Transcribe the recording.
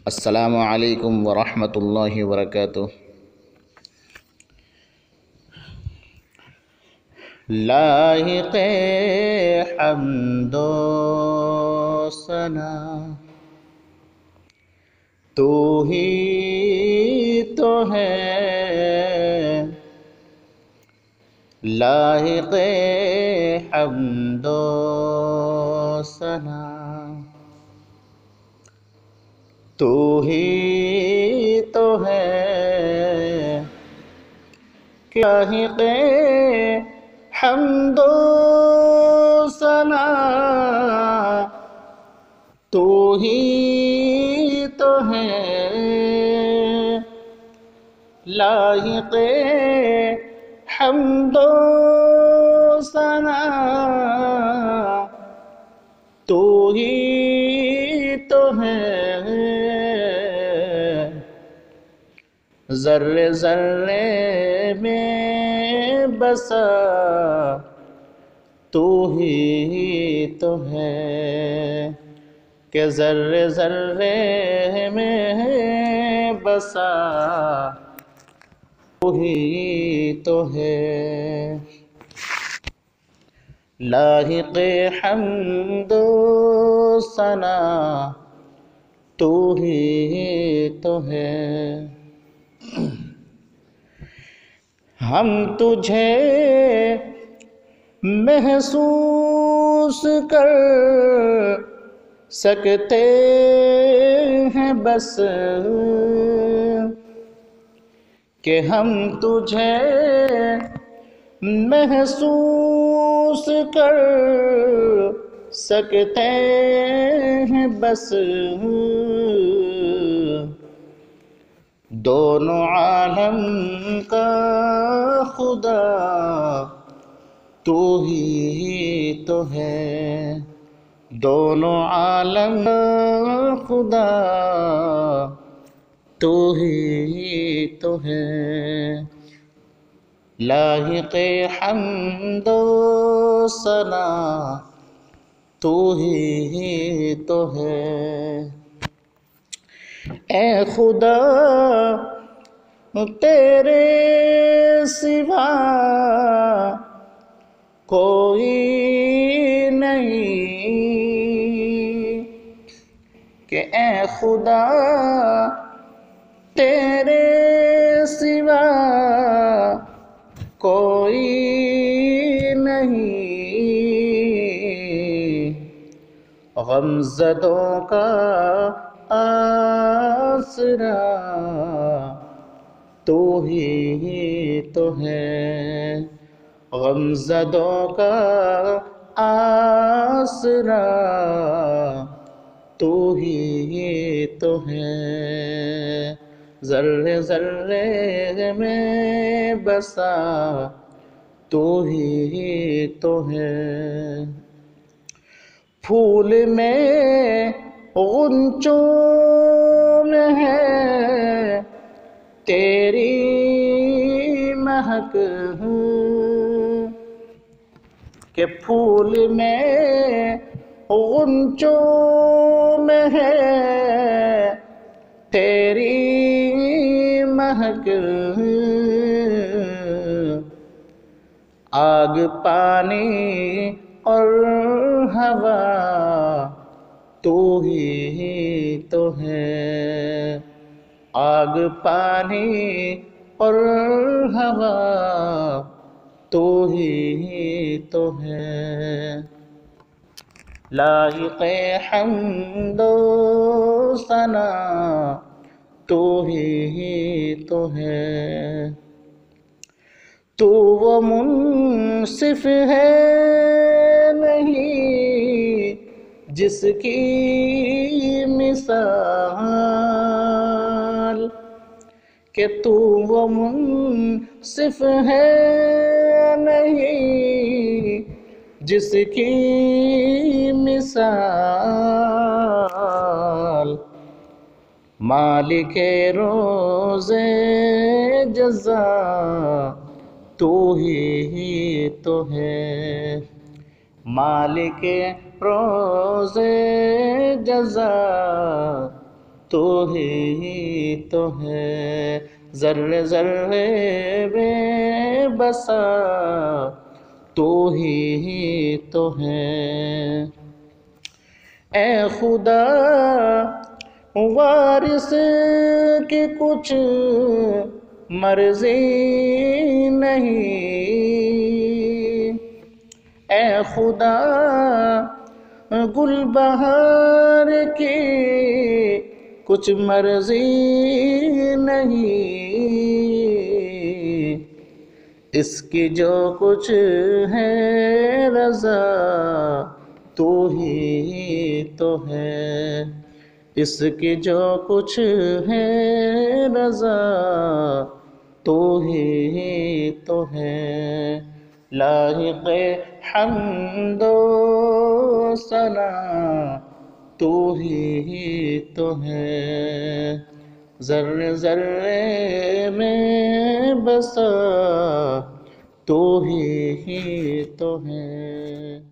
السلام علیکم ورحمۃ اللہ وبرکاتہ۔ لائق حمد و ثنا تو ہی تو ہے، لائق حمد و ثنا تو ہی تو ہے، لائق حمد و ثنا تو ہی تو ہے، لائق حمد و ثنا تو ہی تو ہے، ذرے ذرے میں بسا تو ہی تو ہے، کہ ذرے ذرے میں بسا تو ہی تو ہے، لائق حمد و ثنا تو ہی تو ہے۔ ہم تجھے محسوس کر سکتے ہیں بس، کہ ہم تجھے محسوس کر سکتے ہیں بس، دونوں عالم کا خدا تو ہی تو ہے، دونوں عالم کا خدا تو ہی تو ہے، لائق حمد و ثنا تو ہی تو ہے۔ اے خدا تیرے سوا کوئی نہیں، کہ اے خدا تیرے سوا کوئی نہیں، غم زدوں کا آسرا تو ہی تو ہے، غم زدوں کا آسرا تو ہی تو ہے، ذرے ذرے میں بسا تو ہی تو ہے، پھول میں غنچوں میں ہے تیری مہک، کہ پھول میں غنچوں میں ہے تیری مہک، آگ پانی اور ہوا تو ہی تو ہے، آگ پانی اور ہوا تو ہی تو ہے، لائق حمد و ثنا تو ہی تو ہے، تو وہ منصف ہے نہیں جس کی مثال، کہ تو وہ منصف ہے نہیں جس کی مثال، مالک روز جزا تو ہی تو ہے، مالک روز جزا تو ہی تو ہے، ذرے ذرے میں بسا تو ہی تو ہے۔ اے خدا وارث کی کچھ مرضی نہیں، اے خدا گل بہار کی کچھ مرضی نہیں، اس کی جو کچھ ہے رضا تو ہی تو ہے، اس کی جو کچھ ہے رضا تو ہی تو ہے، لائق حمد و ثنا تو ہی تو ہے، ذرے ذرے میں بسا تو ہی تو ہے۔